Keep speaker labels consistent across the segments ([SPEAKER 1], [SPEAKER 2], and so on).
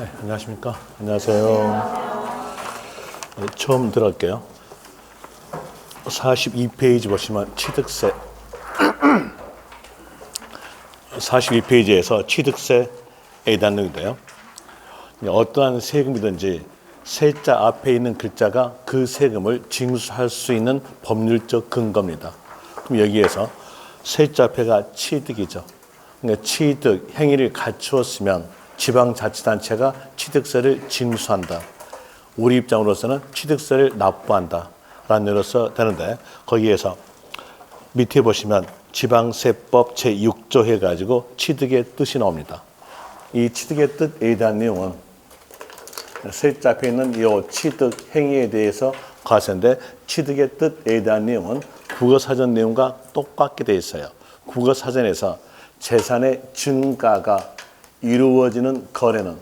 [SPEAKER 1] 네, 안녕하십니까. 안녕하세요. 네, 처음 들어갈게요. 42페이지 보시면 취득세 42페이지에서 취득세에 대한 내용인데요. 어떠한 세금이든지 세자 앞에 있는 글자가 그 세금을 징수할 수 있는 법률적 근거입니다. 그럼 여기에서 세자 앞에가 취득이죠. 그러니까 취득 행위를 갖추었으면 지방자치단체가 취득세를 징수한다. 우리 입장으로서는 취득세를 납부한다 라는 의미로서 되는데, 거기에서 밑에 보시면 지방세법 제6조 해가지고 취득의 뜻이 나옵니다. 이 취득의 뜻에 대한 내용은 세자 앞에 있는 이 취득 행위에 대해서 과세인데, 취득의 뜻에 대한 내용은 국어사전 내용과 똑같게 되어 있어요. 국어사전에서 재산의 증가가 이루어지는 거래는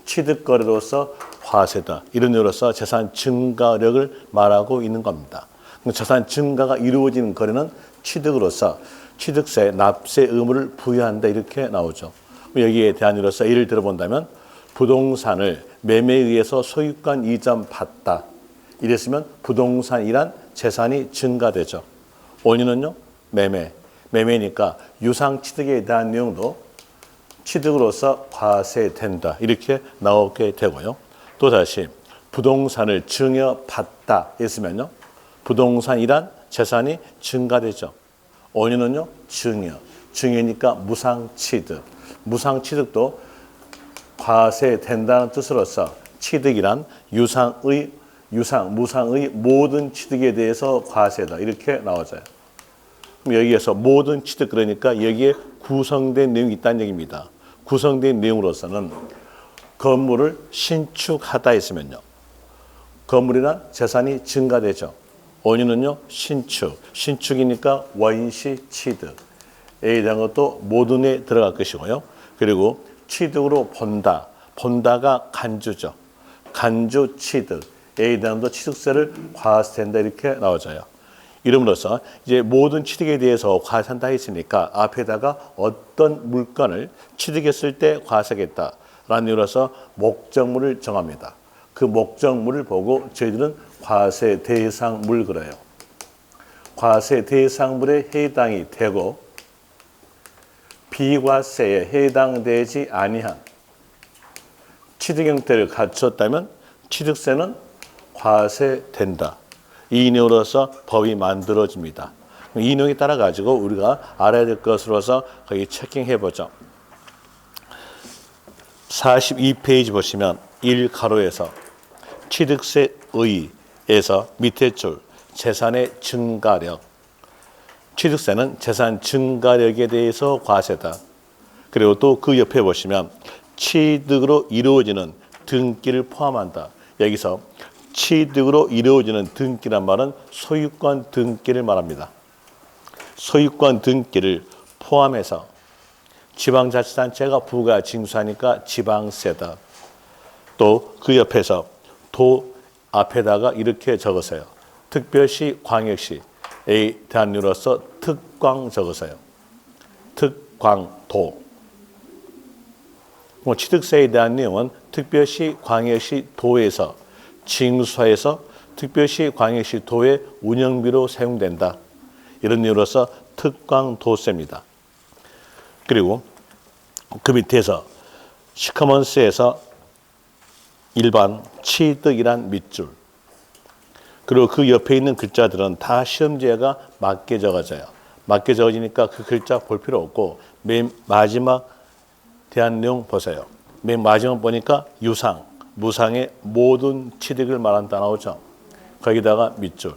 [SPEAKER 1] 취득거래로서 과세다. 이런 의미로서 재산 증가력을 말하고 있는 겁니다. 재산 증가가 이루어지는 거래는 취득으로서 취득세, 납세 의무를 부여한다. 이렇게 나오죠. 여기에 대한 의미로서 예를 들어본다면 부동산을 매매에 의해서 소유권 이전 받다. 이랬으면 부동산이란 재산이 증가되죠. 원인은요? 매매니까 유상취득에 대한 내용도 취득으로서 과세된다. 이렇게 나오게 되고요. 또다시 부동산을 증여받다 했으면요. 부동산이란 재산이 증가되죠. 원인은요. 증여니까 무상취득. 무상취득도 과세된다는 뜻으로서 취득이란 무상의 모든 취득에 대해서 과세다. 이렇게 나와져요. 그럼 여기에서 모든 취득, 그러니까 여기에 구성된 내용이 있다는 얘기입니다. 구성된 내용으로서는 건물을 신축하다 했으면요. 건물이란 재산이 증가되죠. 원인은요. 신축이니까 원시 취득에 대한 것도 모든에 들어갈 것이고요. 그리고 취득으로 본다가 간주죠. 간주 취득에 대한 것도 취득세를 과세한다. 이렇게 나와져요. 이름으로써 이제 모든 취득에 대해서 과세한다 했으니까 앞에다가 어떤 물건을 취득했을 때 과세하겠다라는 이유로서 목적물을 정합니다. 그 목적물을 보고 저희들은 과세 대상물 그래요. 과세 대상물에 해당이 되고 비과세에 해당되지 아니한 취득 형태를 갖췄다면 취득세는 과세된다. 이 내용으로서 법이 만들어집니다. 이 내용에 따라 가지고 우리가 알아야 될 것으로서 거기 체킹해 보죠. 42페이지 보시면 1가로에서 취득세의에서 밑에 줄 재산의 증가력. 취득세는 재산 증가력에 대해서 과세다. 그리고 또 그 옆에 보시면 취득으로 이루어지는 등기를 포함한다. 여기서 취득으로 이루어지는 등기란 말은 소유권 등기를 말합니다. 소유권 등기를 포함해서 지방자치단체가 부가 징수하니까 지방세다. 또 그 옆에서 도 앞에다가 이렇게 적으세요. 특별시, 광역시에 대한 이유로서 특광 적으세요. 특광도. 취득세에 대한 내용은 특별시, 광역시, 도에서 징수해서 특별시, 광역시, 도의 운영비로 사용된다. 이런 이유로서 특광도세입니다. 그리고 그 밑에서 시커먼스에서 일반 취득이란 밑줄. 그리고 그 옆에 있는 글자들은 다 시험지가 맞게 적어져요. 맞게 적어지니까 그 글자 볼 필요 없고 맨 마지막 대한 내용 보세요. 맨 마지막 보니까 무상의 모든 취득을 말한다 나오죠. 거기다가 밑줄.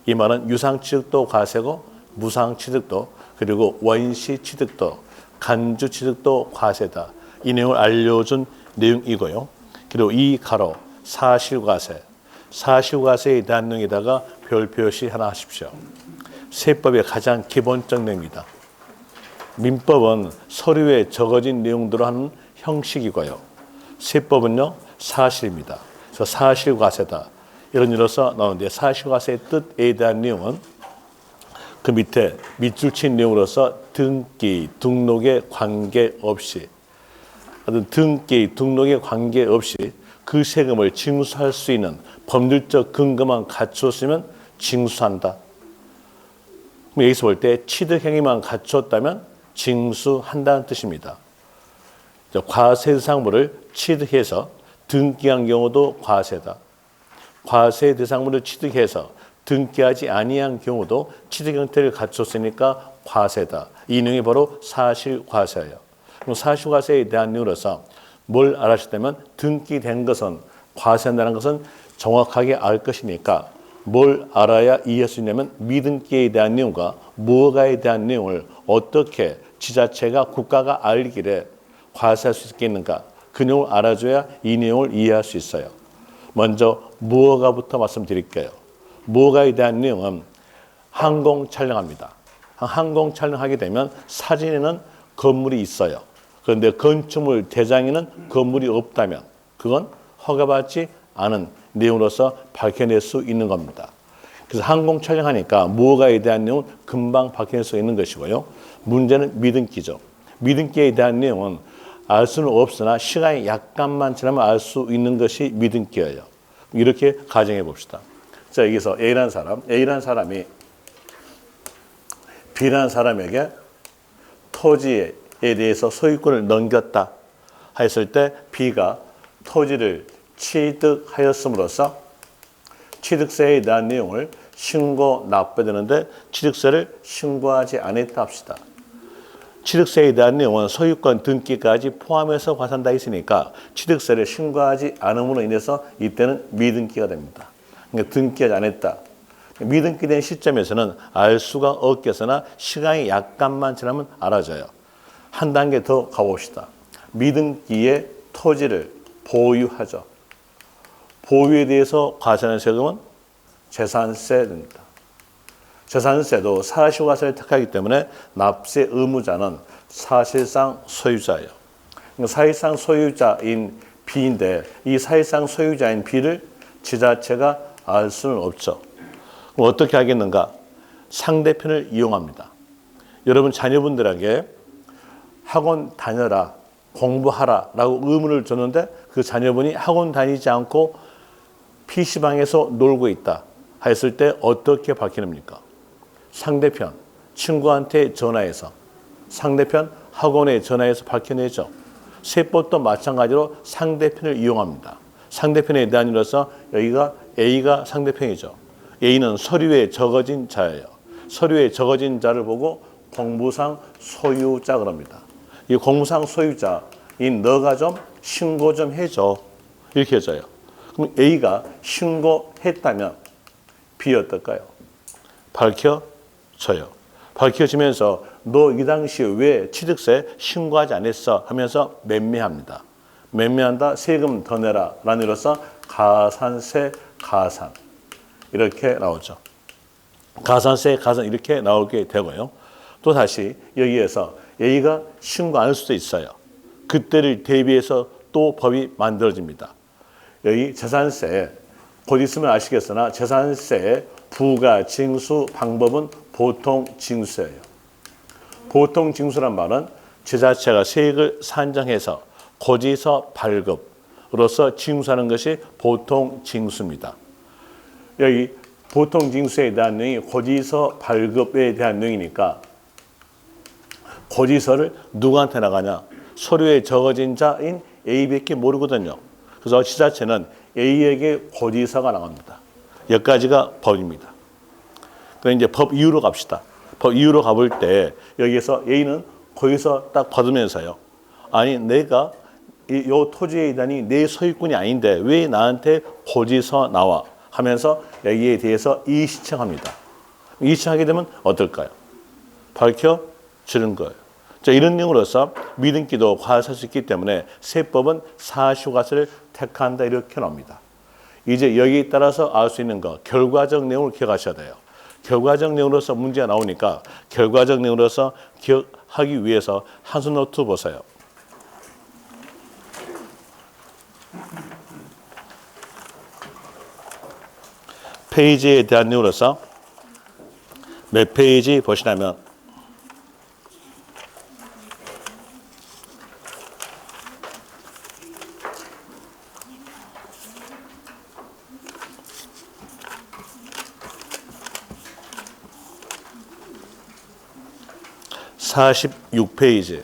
[SPEAKER 1] 이 말은 유상취득도 과세고 무상취득도 그리고 원시취득도 간주취득도 과세다. 이 내용을 알려준 내용이고요. 그리고 이 가로 사실과세. 사실과세에 대한 내용에다가 별표시 하나 하십시오. 세법의 가장 기본적 내용입니다. 민법은 서류에 적어진 내용대로 하는 형식이고요. 세법은요. 사실입니다. 그래서 사실과세다. 이런 의미로서 나오는데 사실과세의 뜻에 대한 내용은 그 밑에 밑줄 친 내용으로서 등기, 등록에 관계없이 하여튼 등기, 등록에 관계없이 그 세금을 징수할 수 있는 법률적 근거만 갖추었으면 징수한다. 그럼 여기서 볼 때 취득행위만 갖추었다면 징수한다는 뜻입니다. 과세 대상물을 취득해서 등기한 경우도 과세다. 과세 대상물을 취득해서 등기하지 아니한 경우도 취득 형태를 갖췄으니까 과세다. 이 내용이 바로 사실과세예요. 그럼 사실과세에 대한 내용으로서 뭘 알아주셨다면 등기된 것은 과세한다는 것은 정확하게 알 것이니까 뭘 알아야 이해할 수 있냐면 미등기에 대한 내용과 무허가에 대한 내용을 어떻게 지자체가 국가가 알기래 과세할 수 있겠는가 그 내용을 알아줘야 이 내용을 이해할 수 있어요. 먼저 무허가부터 말씀드릴게요. 무허가에 대한 내용은 항공 촬영합니다. 항공 촬영하게 되면 사진에는 건물이 있어요. 그런데 건축물 대장에는 건물이 없다면 그건 허가받지 않은 내용으로서 밝혀낼 수 있는 겁니다. 그래서 항공 촬영하니까 무허가에 대한 내용은 금방 밝혀낼 수 있는 것이고요. 문제는 미등기죠. 미등기에 대한 내용은 알 수는 없으나 시간이 약간만 지나면 알 수 있는 것이 미등기예요. 이렇게 가정해 봅시다. 자, 여기서 A라는 사람이 B라는 사람에게 토지에 대해서 소유권을 넘겼다 했을 때 B가 토지를 취득하였음으로써 취득세에 대한 내용을 신고 납부해야 되는데 취득세를 신고하지 않았다 합시다. 취득세에 대한 내용은 소유권 등기까지 포함해서 과세한다 했으니까 취득세를 신고하지 않음으로 인해서 이때는 미등기가 됩니다. 그러니까 등기하지 않았다. 미등기된 시점에서는 알 수가 없겠으나 시간이 약간만 지나면 알아져요. 한 단계 더 가봅시다. 미등기의 토지를 보유하죠. 보유에 대해서 과세하는 세금은 재산세입니다. 재산세도 사실과세를 택하기 때문에 납세 의무자는 사실상 소유자예요. 사실상 소유자인 B인데 이 사실상 소유자인 B를 지자체가 알 수는 없죠. 그럼 어떻게 하겠는가? 상대편을 이용합니다. 여러분 자녀분들에게 학원 다녀라, 공부하라 라고 의무를 줬는데 그 자녀분이 학원 다니지 않고 PC방에서 놀고 있다 했을 때 어떻게 밝히십니까? 상대편, 친구한테 전화해서 상대편 학원에 전화해서 밝혀내죠. 세법도 마찬가지로 상대편을 이용합니다. 상대편에 대한 이로서 여기가 A가 상대편이죠. A는 서류에 적어진 자예요. 서류에 적어진 자를 보고 공무상 소유자 그럽니다. 이 공무상 소유자인 너가 좀 신고 좀 해줘. 이렇게 해줘요. 그럼 A가 신고했다면 B 어떨까요? 밝혀져요. 밝혀지면서 너 이 당시에 왜 취득세 신고하지 않았어? 하면서 매매합니다. 매매한다, 세금 더 내라 라는 이로써 가산세, 가산 이렇게 나오죠. 가산세, 가산 이렇게 나오게 되고요. 또 다시 여기에서 A가 신고 안 할 수도 있어요. 그때를 대비해서 또 법이 만들어집니다. 여기 재산세, 곧 있으면 아시겠으나 재산세의 부과 징수 방법은 보통 징수예요. 보통 징수란 말은 지자체가 세액을 산정해서 고지서 발급으로서 징수하는 것이 보통 징수입니다. 여기 보통 징수에 대한 내용이 고지서 발급에 대한 내용이니까 고지서를 누구한테 나가냐? 서류에 적어진 자인 A밖에 모르거든요. 그래서 지자체는 A에게 고지서가 나갑니다. 여기까지가 법입니다. 그럼 이제 법 이유로 갑시다. 법 이유로 가볼 때 여기에서 A는 고지서 딱 받으면서요. 아니 내가 이 토지에 대한 내 소유권이 아닌데 왜 나한테 고지서 나와? 하면서 여기에 대해서 이의 신청합니다. 이의 신청하게 되면 어떨까요? 밝혀지는 거예요. 자, 이런 내용으로서 미등기도 과세할 수 있기 때문에 세법은 사실과세를 택한다 이렇게 나옵니다. 이제 여기에 따라서 알 수 있는 거 결과적 내용을 기억하셔야 돼요. 결과적 내용으로서 문제가 나오니까 결과적 내용으로서 기억하기 위해서 한수 노트 보세요. 페이지에 대한 내용으로서 몇 페이지 보시냐면 46페이지.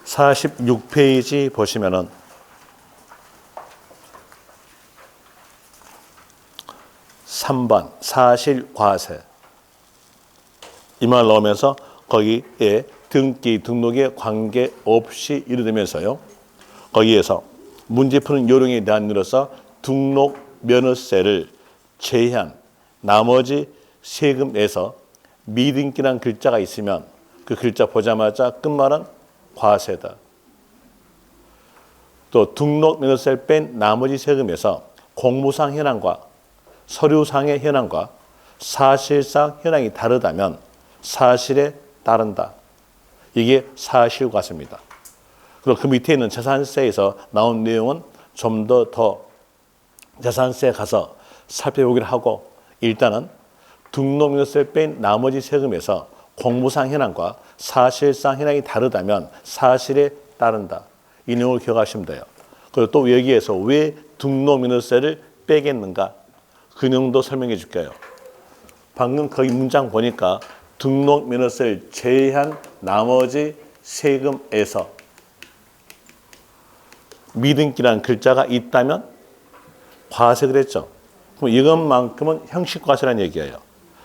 [SPEAKER 1] 46페이지 보시면은 3번 사실과세. 이 말 넣으면서 거기에 등기, 등록에 관계없이 이르되면서요. 거기에서 문제 푸는 요령에 대한 이로서 등록 면허세를 제한 나머지 세금에서 미등기란 글자가 있으면 그 글자 보자마자 끝말은 과세다. 또 등록 면허세를 뺀 나머지 세금에서 공무상 현황과 서류상의 현황과 사실상 현황이 다르다면 사실에 따른다. 이게 사실과세입니다. 그리고 그 밑에 있는 재산세에서 나온 내용은 좀 더 재산세에 가서 살펴보기를 하고 일단은 등록면허세를 뺀 나머지 세금에서 공무상 현황과 사실상 현황이 다르다면 사실에 따른다. 이 내용을 기억하시면 돼요. 그리고 또 여기에서 왜 등록면허세를 빼겠는가? 그 내용도 설명해 줄게요. 방금 거기 문장 보니까 등록면허세를 제외한 나머지 세금에서 미등기라는 글자가 있다면 과세 그랬죠. 그럼 이것만큼은 형식과세라는 얘기예요.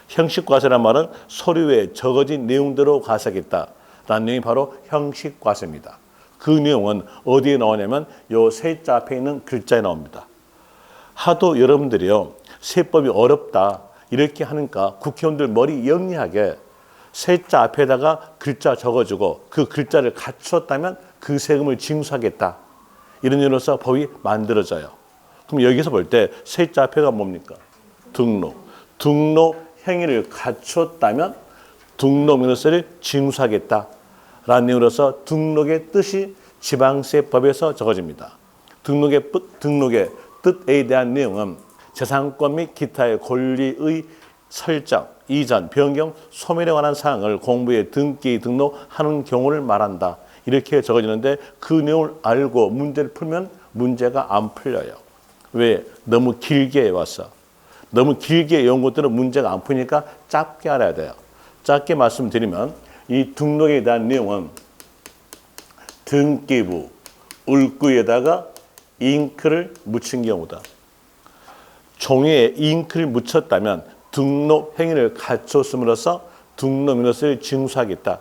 [SPEAKER 1] 형식과세란 말은 서류에 적어진 내용대로 과세하겠다라는 내용이 바로 형식과세입니다. 그 내용은 어디에 나오냐면 요 세자 앞에 있는 글자에 나옵니다. 하도 여러분들이요 세법이 어렵다 이렇게 하니까 국회의원들 머리 영리하게 세자 앞에다가 글자 적어주고 그 글자를 갖췄다면 그 세금을 징수하겠다. 이런 이유로서 법이 만들어져요. 그럼 여기서 볼 때 세자 앞에가 뭡니까? 등록 행위를 갖췄다면 등록면허세를 징수하겠다라는 내용으로서 등록의 뜻이 지방세법에서 적어집니다. 등록의 뜻에 대한 내용은 재산권 및 기타의 권리의 설정, 이전, 변경, 소멸에 관한 사항을 공부에 등기, 등록하는 경우를 말한다. 이렇게 적어지는데 그 내용을 알고 문제를 풀면 문제가 안 풀려요. 왜? 너무 길게 왔어. 너무 길게 외운 것들은 문제가 안 푸니까 짧게 알아야 돼요. 짧게 말씀드리면 이 등록에 대한 내용은 등기부, 울구에다가 잉크를 묻힌 경우다. 종이에 잉크를 묻혔다면 등록 행위를 갖췄음으로써 등록면허세를 징수하겠다.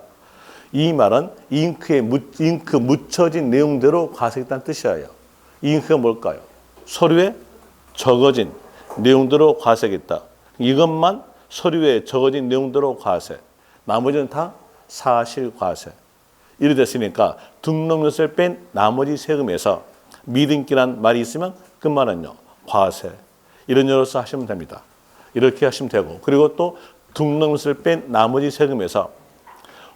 [SPEAKER 1] 이 말은 잉크 묻혀진 내용대로 과세하겠다는 뜻이에요. 잉크가 뭘까요? 서류에 적어진 내용대로 과세하겠다. 이것만 서류에 적어진 내용대로 과세. 나머지는 다 사실과세. 이래 됐으니까 등록면허세를 뺀 나머지 세금에서 미등기란 말이 있으면 그 말은요. 과세. 이런 여로서 하시면 됩니다. 이렇게 하시면 되고 그리고 또 등록면허세를 뺀 나머지 세금에서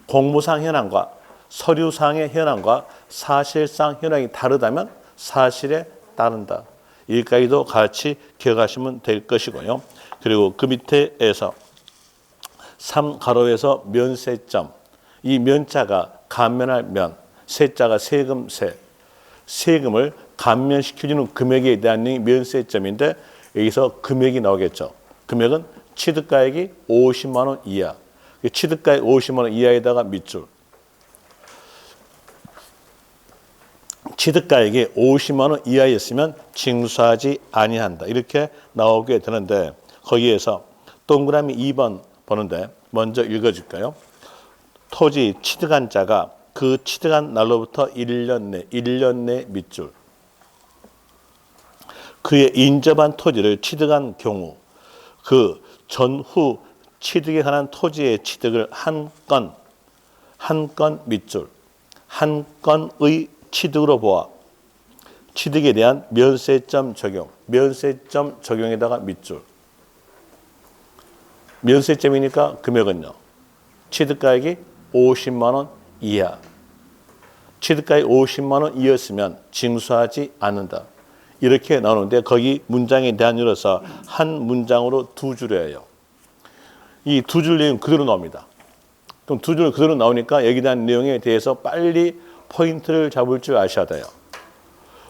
[SPEAKER 1] 공무상 현황과 서류상의 현황과 사실상 현황이 다르다면 사실에 따른다. 여기까지도 같이 기억하시면 될 것이고요. 그리고 그 밑에에서 3가로에서 면세점. 이 면자가 감면할 면, 세자가 세금, 세금을 감면시켜주는 금액에 대한 면세점인데 여기서 금액이 나오겠죠. 금액은 취득가액이 50만 원 이하. 취득가액 50만 원 이하에다가 밑줄. 취득가액이 50만 원 이하였으면 징수하지 아니한다. 이렇게 나오게 되는데 거기에서 동그라미 2번 보는데 먼저 읽어줄까요? 토지 취득한 자가 그 취득한 날로부터 1년 내 밑줄. 그의 인접한 토지를 취득한 경우 그 전후 취득에 관한 토지의 취득을 한 건 밑줄. 한 건의 취득으로 보아 취득에 대한 면세점 적용. 면세점 적용에다가 밑줄. 면세점이니까 금액은요. 취득가액이 50만 원 이하. 취득가액 50만 원 이하였으면 징수하지 않는다. 이렇게 나오는데 거기 문장에 대한 이유로서 한 문장으로 두 줄이에요. 이 두 줄 내용 그대로 나옵니다. 그럼 두 줄 그대로 나오니까 여기에 대한 내용에 대해서 빨리 포인트를 잡을 줄 아셔야 돼요.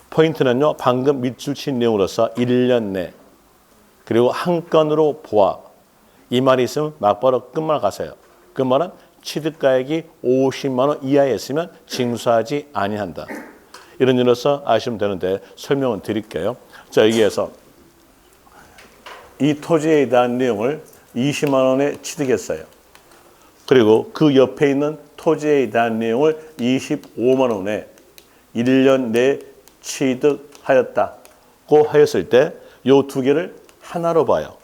[SPEAKER 1] 포인트는요. 방금 밑줄 친 내용으로서 1년 내 그리고 한 건으로 보아 이 말이 있으면 막바로 끝말 가세요. 그 말은 취득가액이 50만 원 이하였으면 징수하지 아니한다. 이런 일로서 아시면 되는데 설명을 드릴게요. 자, 여기에서 이 토지에 대한 내용을 20만 원에 취득했어요. 그리고 그 옆에 있는 토지에 대한 내용을 25만 원에 1년 내에 취득하였다고 하였을 때 이 두 개를 하나로 봐요.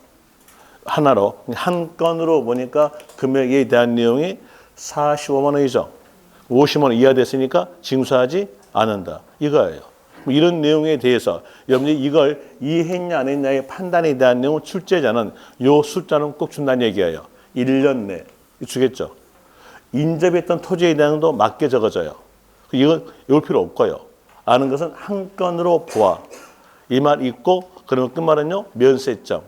[SPEAKER 1] 하나로, 한 건으로 보니까 금액에 대한 내용이 45만 원이죠. 50만 원 이하 됐으니까 징수하지 않는다. 이거예요. 이런 내용에 대해서 여러분이 이걸 이해했냐 안 했냐의 판단에 대한 내용은 출제자는 요 숫자는 꼭 준다는 얘기예요. 1년 내 주겠죠. 인접했던 토지에 대한 것도 맞게 적어져요. 이건 외울 필요 없고요. 아는 것은 한 건으로 보아. 이 말 있고 그러면 끝말은요. 면세점.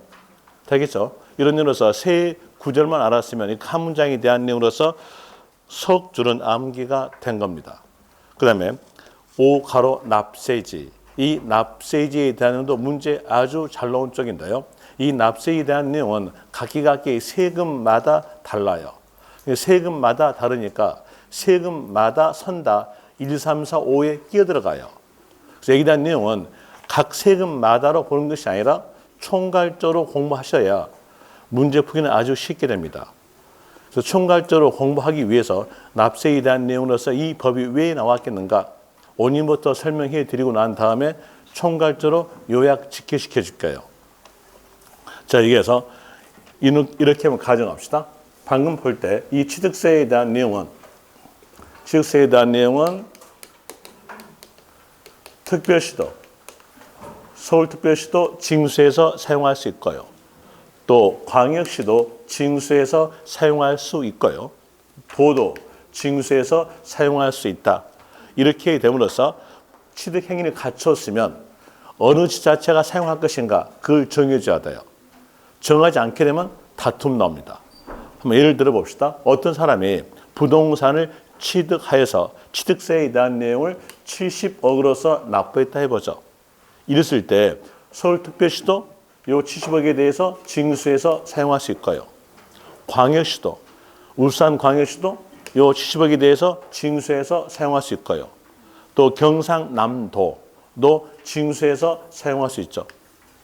[SPEAKER 1] 되겠죠. 이런 의미로서 세 구절만 알았으면 이 한 문장에 대한 내용으로서 석 줄은 암기가 된 겁니다. 그 다음에 5가로 납세지. 이 납세지에 대한 내용도 문제 아주 잘 나온 쪽인데요. 이 납세에 대한 내용은 각기 세금마다 달라요. 세금마다 다르니까 세금마다 선다 1, 3, 4, 5에 끼어들어가요. 그래서 여기에 대한 내용은 각 세금마다로 보는 것이 아니라 총괄적으로 공부하셔야 문제 풀기는 아주 쉽게 됩니다. 그래서 총괄적으로 공부하기 위해서 납세에 대한 내용으로서 이 법이 왜 나왔겠는가 오늘부터 설명해 드리고 난 다음에 총괄적으로 요약 직결시켜 줄게요. 자, 여기에서 이렇게 한번 가정합시다. 방금 볼 때 이 취득세에 대한 내용은 특별시도 서울특별시도 징수해서 사용할 수 있고요. 또 광역시도 징수해서 사용할 수 있고요. 도도 징수해서 사용할 수 있다. 이렇게 됨으로써 취득 행위를 갖췄으면 어느 지자체가 사용할 것인가 그걸 정해줘야 돼요. 정하지 않게 되면 다툼 나옵니다. 한번 예를 들어 봅시다. 어떤 사람이 부동산을 취득하여서 취득세에 대한 내용을 70억으로서 납부했다 해보죠. 이랬을 때 서울특별시도 요 70억에 대해서 징수해서 사용할 수 있고요. 광역시도, 울산광역시도 요 70억에 대해서 징수해서 사용할 수 있고요. 또 경상남도도 징수해서 사용할 수 있죠.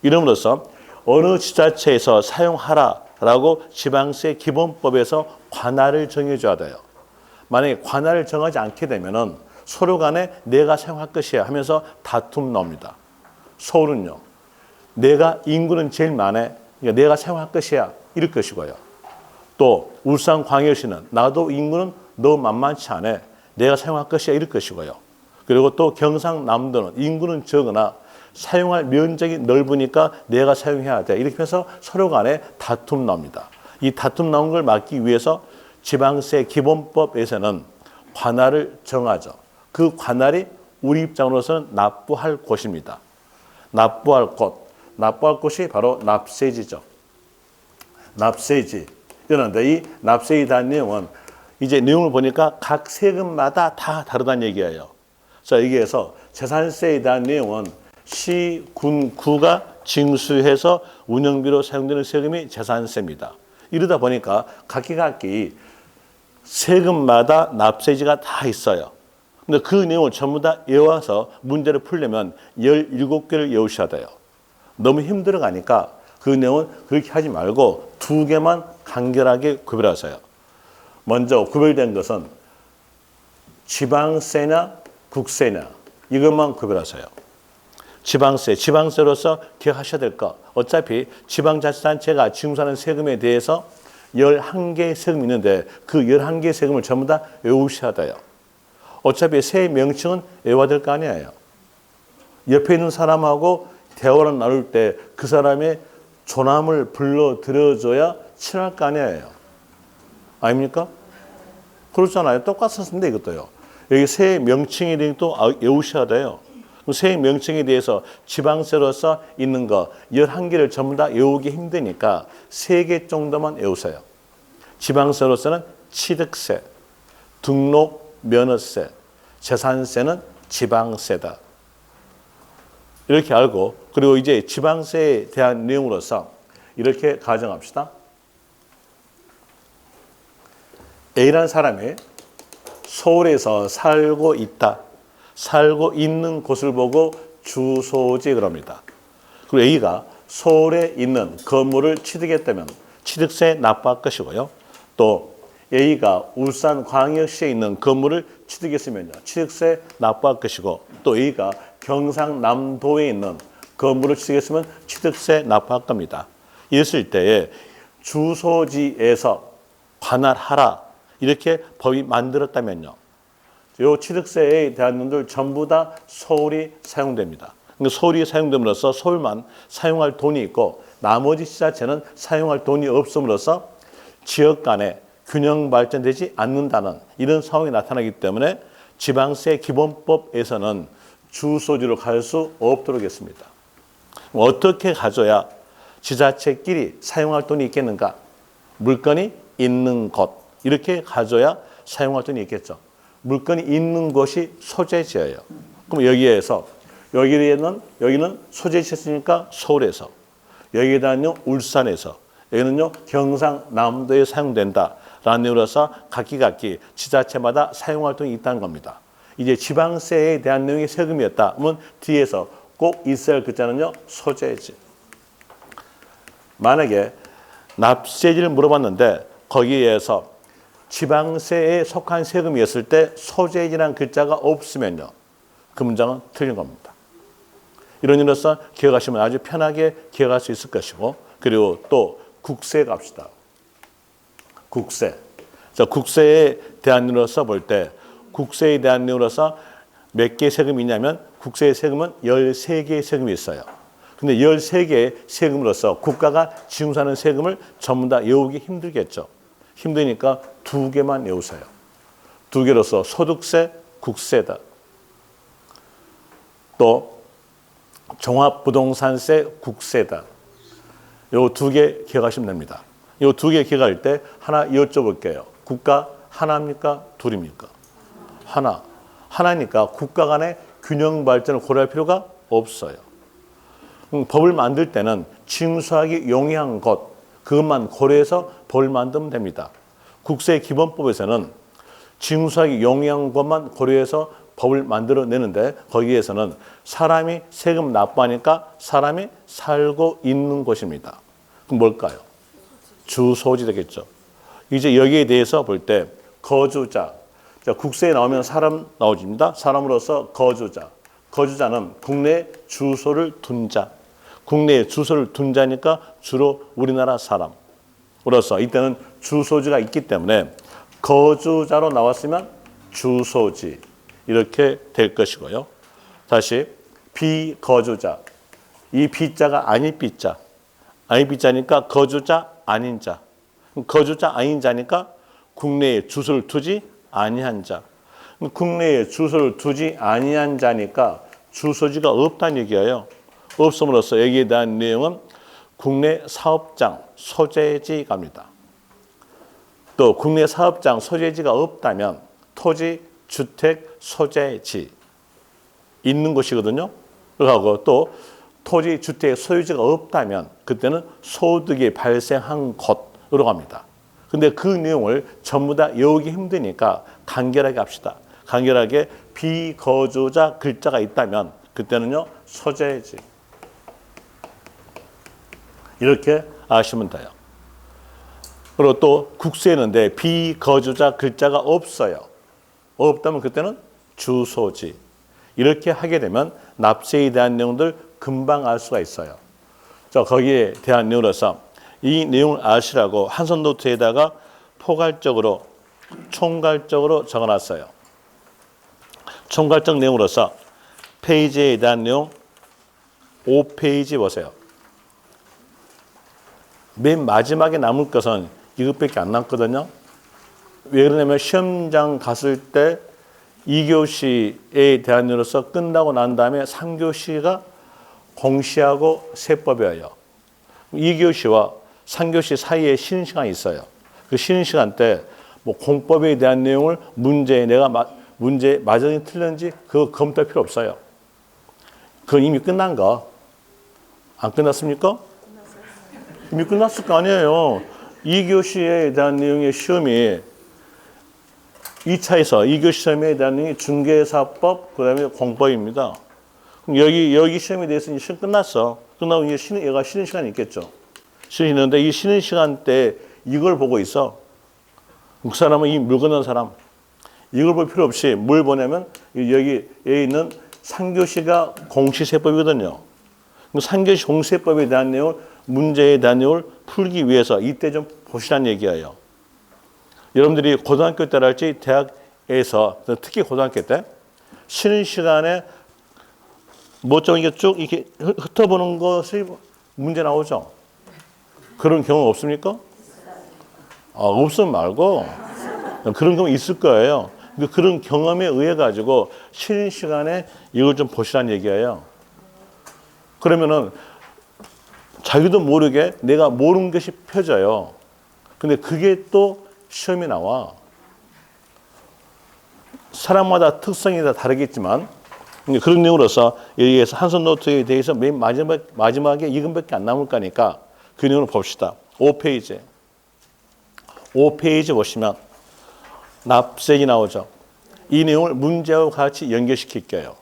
[SPEAKER 1] 이름으로써 어느 지자체에서 사용하라라고 지방세 기본법에서 관할을 정해줘야 돼요. 만약에 관할을 정하지 않게 되면은 서로 간에 내가 사용할 것이야 하면서 다툼 나옵니다. 서울은요. 내가 인구는 제일 많아. 그러니까 내가 사용할 것이야. 이럴 것이고요. 또 울산광역시는 나도 인구는 너무 만만치 않아. 내가 사용할 것이야. 이럴 것이고요. 그리고 또 경상남도는 인구는 적으나 사용할 면적이 넓으니까 내가 사용해야 돼. 이렇게 해서 서로 간에 다툼 나옵니다. 이 다툼 나온 걸 막기 위해서 지방세 기본법에서는 관할을 정하죠. 그 관할이 우리 입장으로서는 납부할 곳입니다. 납부할 곳이 바로 납세지죠. 납세지. 그런데 이 납세에 대한 내용은 이제 내용을 보니까 각 세금마다 다 다르다는 얘기예요. 자, 여기에서 재산세에 대한 내용은 시, 군, 구가 징수해서 운영비로 사용되는 세금이 재산세입니다. 이러다 보니까 각기 세금마다 납세지가 다 있어요. 근데 그 내용을 전부 다 외워서 문제를 풀려면 17개를 외우셔야 돼요. 너무 힘들어 가니까 그 내용은 그렇게 하지 말고 두 개만 간결하게 구별하세요. 먼저 구별된 것은 지방세냐 국세냐 이것만 구별하세요. 지방세로서 기억하셔야 될 거. 어차피 지방자치단체가 징수하는 세금에 대해서 11개의 세금이 있는데 그 11개의 세금을 전부 다 외우셔야 돼요. 어차피 세 명칭은 외워야 될 거 아니에요. 옆에 있는 사람하고 대화를 나눌 때 그 사람의 조남을 불러들여줘야 친할 거 아니에요. 아닙니까? 그렇잖아요. 똑같았는데 이것도요. 여기 세 명칭에 대해 또 외우셔야 돼요. 세 명칭에 대해서 지방세로서 있는 거 11개를 전부 다 외우기 힘드니까 3개 정도만 외우세요. 지방세로서는 취득세, 등록, 면허세, 재산세는 지방세다. 이렇게 알고 그리고 이제 지방세에 대한 내용으로서 이렇게 가정합시다. A라는 사람이 서울에서 살고 있다. 살고 있는 곳을 보고 주소지 그럽니다. 그리고 A가 서울에 있는 건물을 취득했다면 취득세 납부할 것이고요. 또 A가 울산광역시에 있는 건물을 취득했으면요. 취득세 납부할 것이고 또 A가 경상남도에 있는 건물을 취득했으면 취득세 납부할 겁니다. 이랬을 때에 주소지에서 관할하라 이렇게 법이 만들었다면요. 이 취득세에 대한 놈들 전부 다 서울이 사용됩니다. 그러니까 서울이 사용됨으로써 서울만 사용할 돈이 있고 나머지 지자체는 사용할 돈이 없음으로써 지역 간에 균형 발전되지 않는다는 이런 상황이 나타나기 때문에 지방세 기본법에서는 주소지로 갈 수 없도록 했습니다. 어떻게 가져야 지자체끼리 사용할 돈이 있겠는가? 물건이 있는 곳 이렇게 가져야 사용할 돈이 있겠죠. 물건이 있는 곳이 소재지예요. 그럼 여기는 소재지였으니까 서울에서, 여기에다는요 울산에서, 여기는요 경상남도에 사용된다라는 내용으로서 각기 지자체마다 사용할 돈이 있다는 겁니다. 이제 지방세에 대한 내용이 세금이었다. 그러면 뒤에서 꼭 있어야 할 글자는요 소재지. 만약에 납세지를 물어봤는데 거기에서 지방세에 속한 세금이었을 때 소재지라는 글자가 없으면요. 그 문장은 틀린 겁니다. 이런 일로서 기억하시면 아주 편하게 기억할 수 있을 것이고 그리고 또 국세 갑시다. 국세. 국세에 대한 내용으로서 볼 때 국세에 대한 내용으로서 몇 개의 세금이 있냐면 국세의 세금은 13개의 세금이 있어요. 근데 13개의 세금으로서 국가가 징수하는 세금을 전부 다 외우기 힘들겠죠. 힘드니까 2개만 외우세요. 2개로서 소득세, 국세다. 또 종합부동산세, 국세다. 요 2개 기억하시면 됩니다. 요 2개 기억할 때 하나 여쭤볼게요. 국가 하나입니까? 둘입니까? 하나. 하나니까 국가 간의 균형 발전을 고려할 필요가 없어요. 법을 만들 때는 징수하기 용이한 것, 그것만 고려해서 법을 만들면 됩니다. 국세기본법에서는 징수하기 용이한 것만 고려해서 법을 만들어내는데 거기에서는 사람이 세금 납부하니까 사람이 살고 있는 곳입니다. 그럼 뭘까요? 주소지 되겠죠. 이제 여기에 대해서 볼 때 거주자. 자, 국세에 나오면 사람 나오집니다. 사람으로서 거주자. 거주자는 국내에 주소를 둔 자. 국내에 주소를 둔 자니까 주로 우리나라 사람으로서 이때는 주소지가 있기 때문에 거주자로 나왔으면 주소지 이렇게 될 것이고요. 다시 비거주자. 이 비자가 아닐 비자. 아닐 비자니까 거주자 아닌 자. 거주자 아닌 자니까 국내에 주소를 두지 아니한 자. 국내에 주소를 두지 아니한 자니까 주소지가 없다는 얘기예요. 없음으로써 여기에 대한 내용은 국내 사업장 소재지 갑니다. 또 국내 사업장 소재지가 없다면 토지, 주택, 소재지 있는 곳이거든요. 그리고 또 토지, 주택, 소유지가 없다면 그때는 소득이 발생한 곳으로 갑니다. 근데 그 내용을 전부 다 외우기 힘드니까 간결하게 합시다. 간결하게 비거주자 글자가 있다면 그때는요 소재지. 이렇게 아시면 돼요. 그리고 또 국세는데 비거주자 글자가 없어요. 없다면 그때는 주소지. 이렇게 하게 되면 납세에 대한 내용들 금방 알 수가 있어요. 자, 거기에 대한 내용으로서 이 내용을 아시라고 한선 노트에다가 포괄적으로 총괄적으로 적어놨어요. 총괄적 내용으로서 페이지에 대한 내용 5페이지 보세요. 맨 마지막에 남을 것은 이것밖에 안 남거든요. 왜 그러냐면 시험장 갔을 때 2교시에 대한 내용으로서 끝나고 난 다음에 3교시가 공시하고 세법이에요. 2교시와 3교시 사이에 쉬는 시간이 있어요. 그 쉬는 시간 때 뭐 공법에 대한 내용을 문제 맞았는지 틀렸는지 그거 검토할 필요 없어요. 그건 이미 끝난 거. 안 끝났습니까? 이미 끝났을 거 아니에요. 2교시에 대한 내용의 시험이 2차에서 2교 시험에 대한 내용이 중개사법, 그 다음에 공법입니다. 그럼 여기 시험에 대해서 이제 시험 끝났어. 끝나고 이제 얘가 쉬는 시간이 있겠죠. 쉬는데 이 쉬는 시간 때 이걸 보고 있어. 그 사람은 이 물 건넌 사람. 이걸 볼 필요 없이 뭘 보냐면 여기에 있는 상교시가 공시세법이거든요. 상교시 공시세법에 대한 내용을 문제에 대한 내용을 풀기 위해서 이때 좀 보시라는 얘기예요. 여러분들이 고등학교 때랄지 대학에서 특히 고등학교 때 쉬는 시간에 뭐좀 이게 쭉 이렇게 흩어보는 것이 문제 나오죠. 그런 경험 없습니까? 없으면 말고 그런 경험 있을 거예요. 그런 경험에 의해 가지고 쉬는 시간에 이걸 좀 보시라는 얘기예요. 그러면은 자기도 모르게 내가 모르는 것이 펴져요. 근데 그게 또 시험에 나와. 사람마다 특성이 다 다르겠지만 그런 내용으로서 여기에서 한손 노트에 대해서 맨 마지막에 이건밖에 안 남을 거니까 그 내용을 봅시다. 5페이지. 5페이지 보시면 납세기 나오죠. 이 내용을 문제와 같이 연결시킬게요.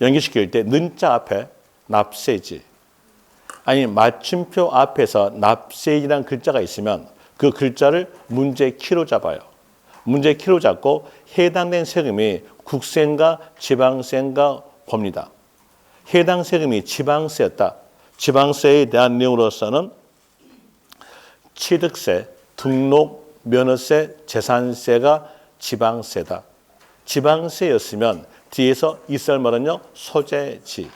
[SPEAKER 1] 연결시킬 때 는자 앞에 납세지 아니 맞춤표 앞에서 납세지라는 글자가 있으면 그 글자를 문제 키로 잡아요. 문제 키로 잡고 해당된 세금이 국세인가 지방세인가 봅니다. 해당 세금이 지방세였다. 지방세에 대한 내용으로서는 취득세, 등록, 면허세, 재산세가 지방세다. 지방세였으면 뒤에서 있을 말은요. 소재지.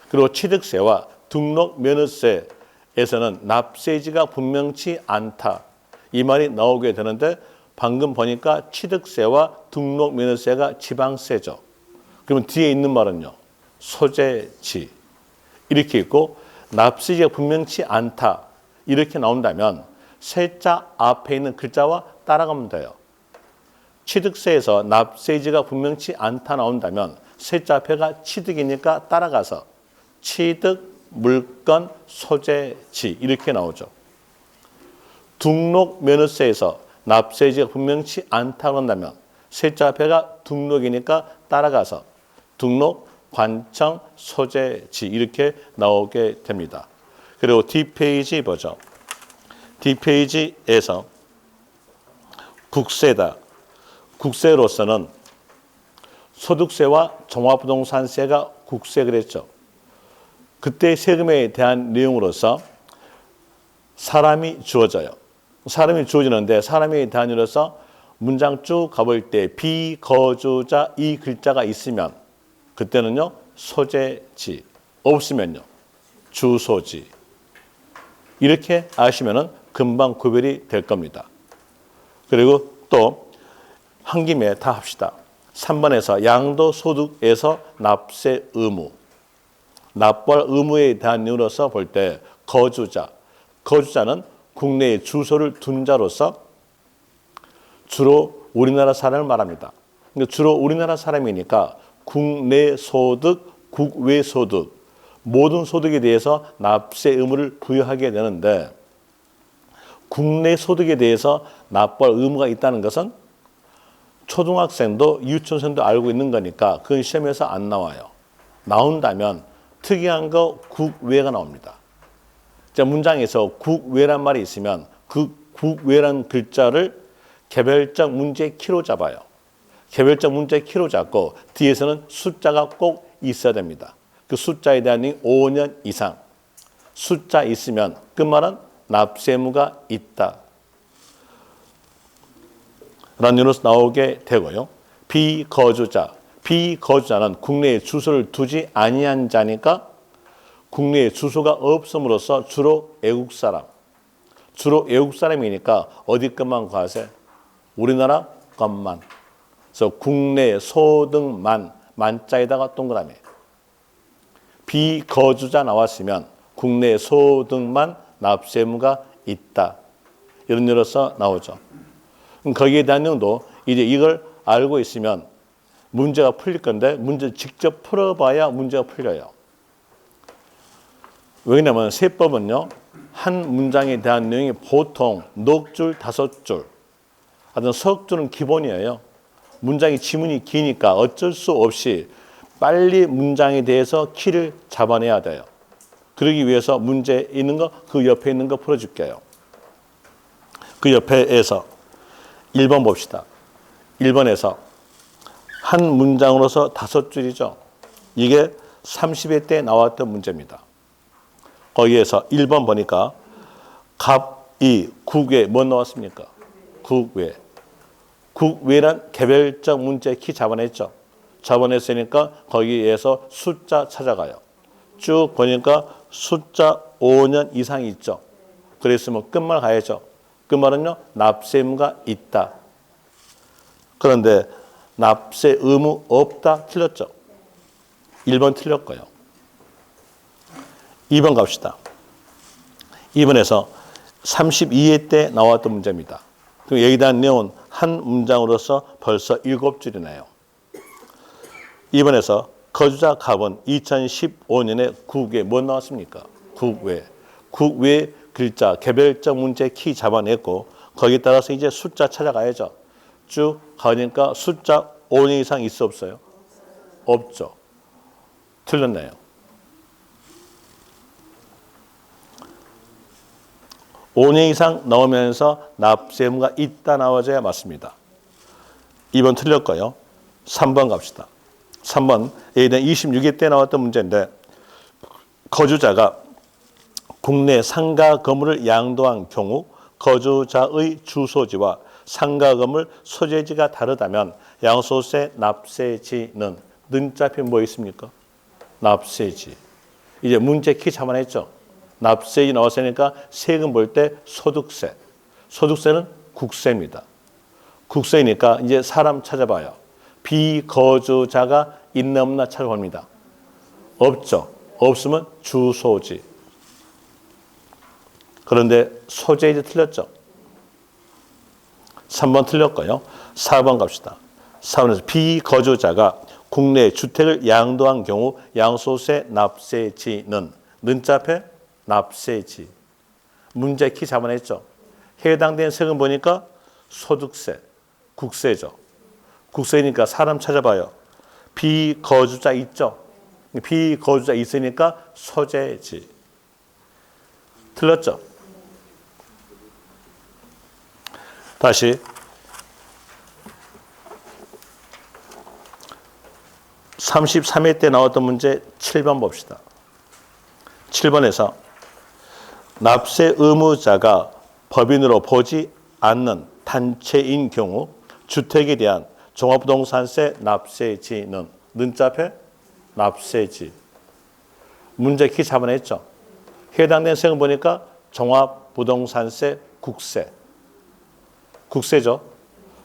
[SPEAKER 1] 그리고 취득세와 등록, 면허세에서는 납세지가 분명치 않다. 이 말이 나오게 되는데 방금 보니까 취득세와 등록, 면허세가 지방세죠. 그러면 뒤에 있는 말은요. 소재지. 이렇게 있고 납세지가 분명치 않다. 이렇게 나온다면 세자 앞에 있는 글자와 따라가면 돼요. 취득세에서 납세지가 분명치 않다 나온다면 세자 앞에가 취득이니까 따라가서 취득, 물건, 소재지 이렇게 나오죠. 등록, 면허세에서 납세지가 분명치 않다고 한다면 세자 앞에가 등록이니까 따라가서 등록, 관청, 소재지 이렇게 나오게 됩니다. 그리고 뒷페이지 보죠. 뒷페이지에서 국세다. 국세로서는 소득세와 종합부동산세가 국세 그랬죠. 그때 세금에 대한 내용으로서 사람이 주어져요. 사람이 주어지는데 사람에 대한 이로서 문장 쭉 가볼 때 비거주자 이 글자가 있으면 그때는요 소재지 없으면요 주소지 이렇게 아시면은 금방 구별이 될 겁니다. 그리고 또 한 김에 다 합시다. 3번에서 양도소득에서 납세 의무 납부할 의무에 대한 내용으로서 볼 때 거주자는 국내에 주소를 둔 자로서 주로 우리나라 사람을 말합니다. 주로 우리나라 사람이니까 국내 소득, 국외 소득 모든 소득에 대해서 납세 의무를 부여하게 되는데 국내 소득에 대해서 납부할 의무가 있다는 것은 초등학생도 유치원생도 알고 있는 거니까 그건 시험에서 안 나와요. 나온다면 특이한 거 국외가 나옵니다. 자, 문장에서 국외란 말이 있으면 그 국외란 글자를 개별적 문제 키로 잡아요. 개별적 문제 키로 잡고 뒤에서는 숫자가 꼭 있어야 됩니다. 그 숫자에 대한 5년 이상 숫자 있으면 그 말은 납세의무가 있다. 라는 뉴스 나오게 되고요. 비거주자는 국내에 주소를 두지 아니한 자니까 국내에 주소가 없음으로써 주로 외국 사람이니까 어디 것만 구하세요? 우리나라 것만. 그래서 국내 소득만 만자에다가 동그라미. 비거주자 나왔으면 국내 소득만 납세 의무가 있다. 이런 일로서 나오죠. 거기에 대한 내용도 이제 이걸 알고 있으면 문제가 풀릴 건데 문제 직접 풀어봐야 문제가 풀려요. 왜냐하면 세법은요. 한 문장에 대한 내용이 보통 넉 줄, 5줄 하여튼 서술은 기본이에요. 문장이 지문이 기니까 어쩔 수 없이 빨리 문장에 대해서 키를 잡아내야 돼요. 그러기 위해서 문제 있는 거, 그 옆에 있는 거 풀어줄게요. 그 옆에서 1번 봅시다. 1번에서 한 문장으로서 5줄이죠. 이게 30회 때 나왔던 문제입니다. 거기에서 1번 보니까 갑이 국외 뭐 나왔습니까? 국외. 국외란 개별적 문제 키 잡아냈죠. 잡아냈으니까 거기에서 숫자 찾아가요. 쭉 보니까 숫자 5년 이상이 있죠. 그랬으면 끝말 가야죠. 끝말은요, 납세 의무가 있다. 그런데 납세 의무 없다 틀렸죠. 1번 틀렸고요. 2번 갑시다. 2번에서 32회 때 나왔던 문제입니다. 그럼 여기에 대한 내용은 한 문장으로서 벌써 7줄이네요. 2번에서 거주자 갑은 2015년에 국외 뭐 나왔습니까? 국외. 국외 글자 개별적 문제 키 잡아냈고 거기에 따라서 이제 숫자 찾아가야죠. 쭉 가니까 숫자 5년 이상 있어 없어요? 없죠. 틀렸네요. 5년 이상 나오면서 납세 의무가 있다 나와줘야 맞습니다. 2번 틀렸고요. 3번 갑시다. 3번 예전 26회 때 나왔던 문제인데 거주자가 국내 상가 건물을 양도한 경우 거주자의 주소지와 상가 건물 소재지가 다르다면 양도세 납세지는 는자표 뭐 있습니까? 납세지. 이제 문제 키 잡아냈죠. 납세지 나왔으니까 세금 볼 때 소득세. 소득세는 국세입니다. 국세니까 이제 사람 찾아봐요. 비거주자가 있나 없나 찾아봅니다. 없죠. 없으면 주소지. 그런데 소재지 틀렸죠. 3번 틀렸고요. 4번 갑시다. 4번에서 비거주자가 국내 주택을 양도한 경우 양도세 납세지는 는자 앞에 납세지. 문제 키 잡아냈죠. 해당된 세금 보니까 소득세, 국세죠. 국세니까 사람 찾아봐요. 비거주자 있죠. 비거주자 있으니까 소재지. 틀렸죠. 다시 33회 때 나왔던 문제 7번 봅시다. 7번에서 납세 의무자가 법인으로 보지 않는 단체인 경우 주택에 대한 종합부동산세 납세지는 는자 앞에 납세지. 문제 키 잡아냈죠. 해당된 세금 보니까 종합부동산세 국세. 국세죠.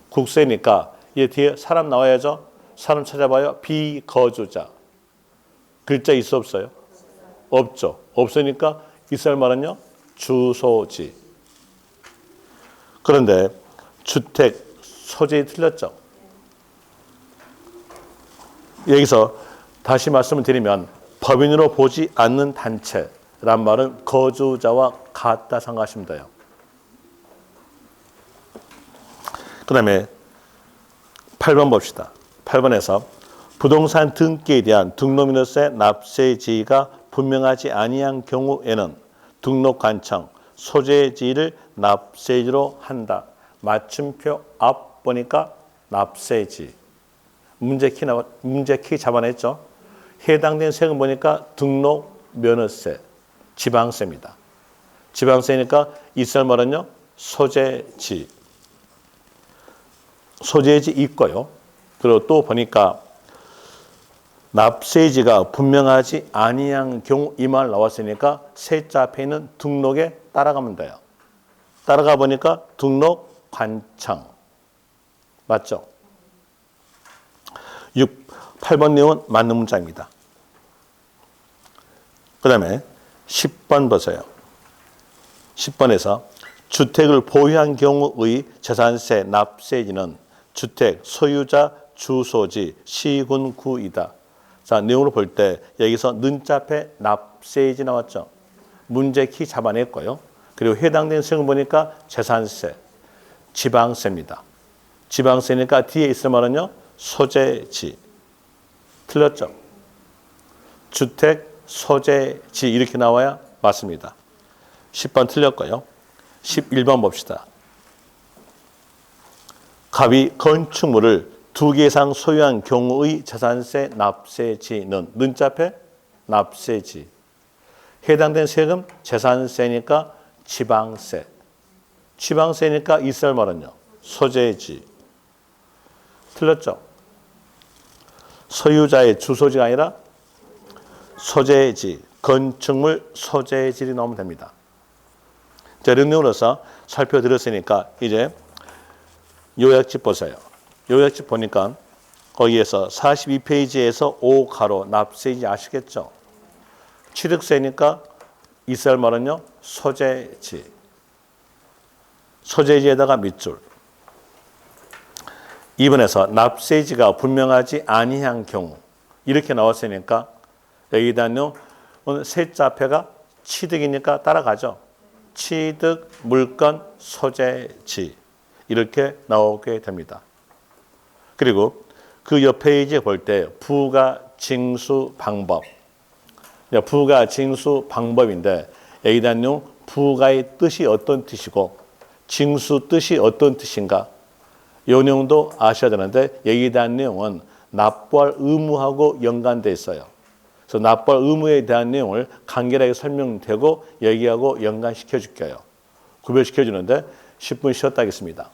[SPEAKER 1] 국세니까 이 뒤에 사람 나와야죠. 사람 찾아봐요. 비거주자. 글자 있어 없어요? 없죠. 없으니까 있을 말은요. 주소지. 그런데 주택 소재에 틀렸죠. 여기서 다시 말씀을 드리면 법인으로 보지 않는 단체란 말은 거주자와 같다 생각하시면 돼요. 그 다음에 8번 봅시다. 8번에서 부동산 등기에 대한 등록민호세 납세지가 분명하지 아니한 경우에는 등록관청 소재지를 납세지로 한다. 맞춤표 앞 보니까 납세지. 문제 키 잡아냈죠. 해당된 세금 보니까 등록면허세, 지방세입니다. 지방세니까 있을 말은요. 소재지. 소재지 있고요. 그리고 또 보니까 납세지가 분명하지 아니한 경우 이 말 나왔으니까 세자 앞에 있는 등록에 따라가면 돼요. 따라가 보니까 등록관청. 맞죠? 8번 내용은 맞는 문자입니다. 그 다음에 10번 보세요. 10번에서 주택을 보유한 경우의 재산세 납세지는 주택 소유자 주소지 시군구이다. 자, 내용으로 볼 때 여기서 는자 앞에 납세지 나왔죠. 문제 키 잡아냈고요. 그리고 해당된 세금 보니까 재산세, 지방세입니다. 지방세니까 뒤에 있을 말은요. 소재지. 틀렸죠? 주택, 소재지 이렇게 나와야 맞습니다. 10번 틀렸고요. 11번 봅시다. 갑이 건축물을 2개 이상 소유한 경우의 재산세 납세지는 는자 앞에 납세지. 해당된 세금 재산세니까 지방세. 지방세니까 있을 말은요. 소재지. 틀렸죠? 소유자의 주소지가 아니라 소재지. 건축물 소재지를 넣으면 됩니다. 자, 이런 내용으로서 살펴드렸으니까 이제 요약집 보세요. 요약집 보니까 거기에서 42페이지에서 5가로 납세지 아시겠죠? 취득세니까 있을 말은요. 소재지. 소재지에다가 밑줄. 2번에서 납세지가 분명하지 아니한 경우 이렇게 나왔으니까 여기다는요. 오늘 세자 앞에가 취득이니까 따라가죠. 취득, 물건, 소재지 이렇게 나오게 됩니다. 그리고 그 옆 페이지에 볼 때 부가 징수 방법. 부가 징수 방법인데 여기다는요. 부가의 뜻이 어떤 뜻이고 징수 뜻이 어떤 뜻인가 이 내용도 아셔야 되는데 여기에 대한 내용은 납부할 의무하고 연관되어 있어요. 그래서 납부할 의무에 대한 내용을 간결하게 설명되고 여기하고 연관시켜 줄게요. 구별시켜 주는데 10분 쉬었다 하겠습니다.